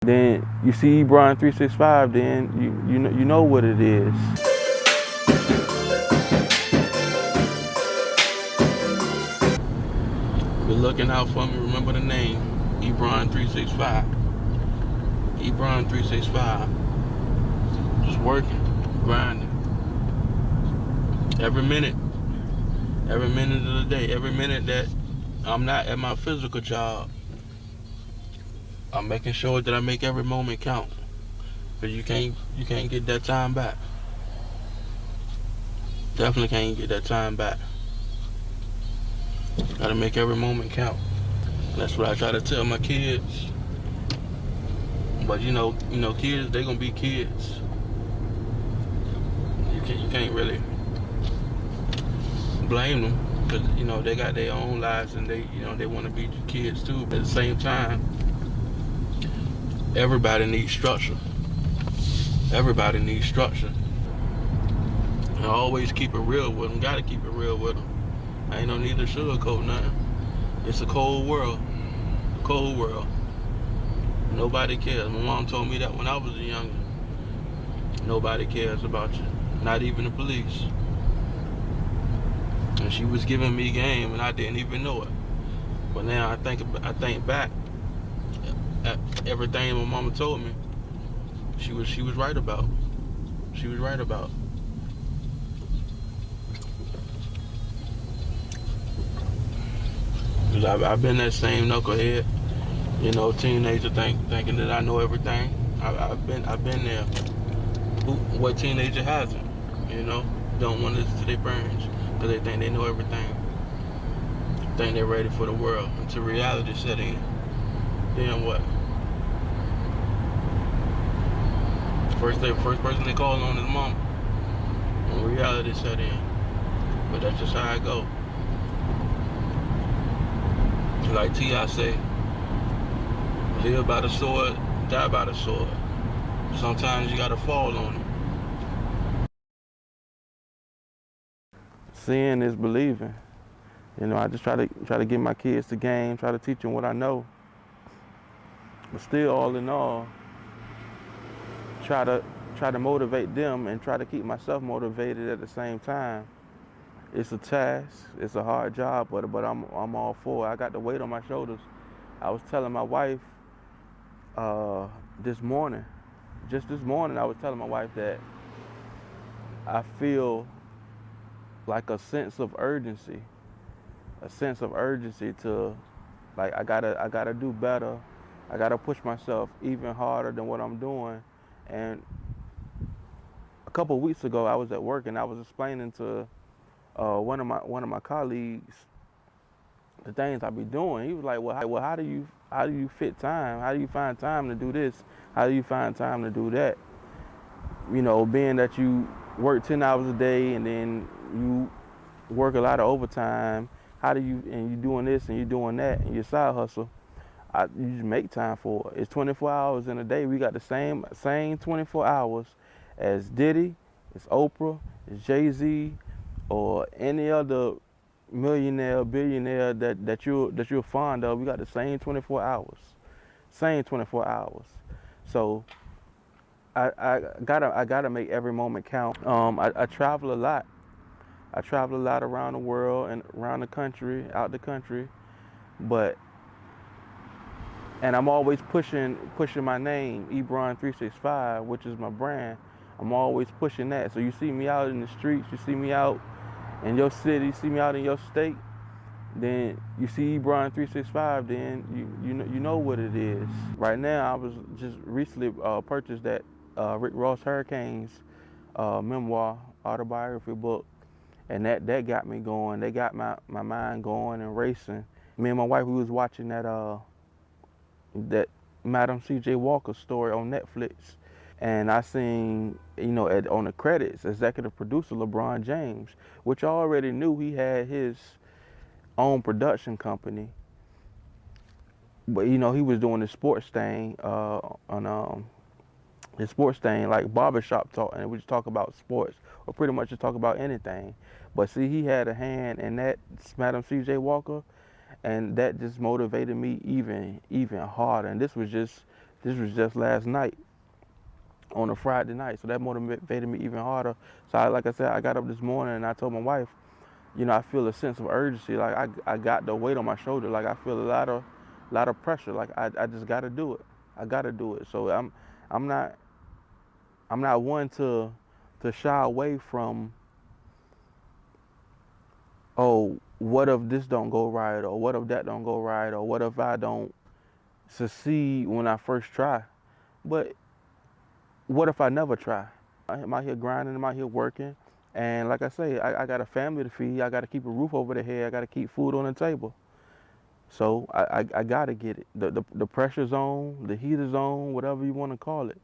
Then you see Ebron365, then you know what it is. Be looking out for me. Remember the name, Ebron365. Ebron365. Just working, grinding. Every minute of the day, every minute that I'm not at my physical job, I'm making sure that I make every moment count. Cause you can't get that time back. Definitely can't get that time back. Gotta make every moment count. That's what I try to tell my kids. But kids, they gonna be kids. You can't really blame them because they got their own lives and they want to be kids too. But at the same time, everybody needs structure. Everybody needs structure. And always keep it real with them. Gotta keep it real with them. Ain't no need to sugarcoat nothing. It's a cold world. A cold world. Nobody cares. My mom told me that when I was younger. Nobody cares about you. Not even the police. And she was giving me game and I didn't even know it. But now I think back at everything my mama told me. She was right about. She was right about. Cause I've been that same knucklehead, teenager thinking that I know everything. I've been there. What teenager hasn't? Don't want to listen to their parents because they think they know everything. Think they're ready for the world until reality set in. Then what? First person they call on is mama. When reality set in. But that's just how I go. Like T.I. say, live by the sword, die by the sword. Sometimes you gotta fall on it. Seeing is believing. I just try to get my kids the game, try to teach them what I know. But still, all in all, try to motivate them and try to keep myself motivated at the same time. It's a task, it's a hard job, but I'm all for it. I got the weight on my shoulders. I was telling my wife this morning, I was telling my wife that I feel like a sense of urgency to, like, I gotta do better. I gotta push myself even harder than what I'm doing. And a couple of weeks ago, I was at work and I was explaining to one of my colleagues the things I be doing. He was like, "Well, how do you fit time? How do you find time to do this? How do you find time to do that? Being that you work 10 hours a day and then you work a lot of overtime. And you doing this and you doing that and your side hustle. You just make time for it. It's 24 hours in a day. We got the same 24 hours as Diddy, it's Oprah, it's Jay-Z, or any other millionaire, billionaire that you're fond of. We got the same 24 hours. Same 24 hours. So I gotta make every moment count. I travel a lot. I travel a lot around the world and around the country, out the country, and I'm always pushing my name, Ebron365, which is my brand. I'm always pushing that. So you see me out in the streets, you see me out in your city, you see me out in your state, then you see Ebron365, then you know what it is. Right now, I was just recently purchased that Rick Ross Hurricanes memoir autobiography book. And that got me going. They got my mind going and racing. Me and my wife, we was watching that Madam C.J. Walker story on Netflix. And I seen, on the credits, executive producer LeBron James, which I already knew he had his own production company. But, he was doing his sports thing on his sports thing, like barbershop talk, and we just talk about sports, or pretty much just talk about anything. But see, he had a hand in that Madam C.J. Walker, and that just motivated me even harder. And this was just This was just last night on a Friday night, so that motivated me even harder. So like I said, I got up this morning and I told my wife, you know, I feel a sense of urgency. Like I got the weight on my shoulder. Like I feel a lot of pressure. Like I just got to do it. I got to do it. So I'm not one to shy away from, oh, what if this don't go right, or what if that don't go right, or what if I don't succeed when I first try. But what if I never try? I'm out here grinding, I'm out here working, and like I say, I got a family to feed. I got to keep a roof over the head. I got to keep food on the table. So I got to get it. The pressure's on, the heat is on, whatever you want to call it,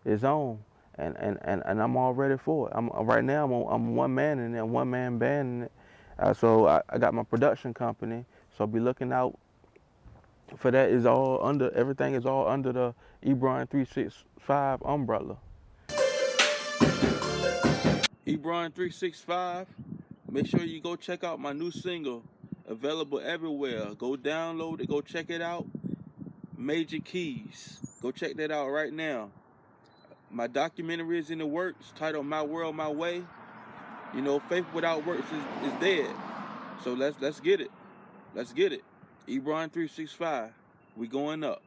is on. And I'm all ready for it. Right now I'm one man in there, one man band in it. So I got my production company. So be looking out for that. Is all under, everything is all under the Ebron365 umbrella. Ebron365. Make sure you go check out my new single, available everywhere. Go download it, go check it out. Major Keys. Go check that out right now. My documentary is in the works, titled My World, My Way. You know, faith without works is dead. So let's get it. Let's get it. Ebron365. We going up.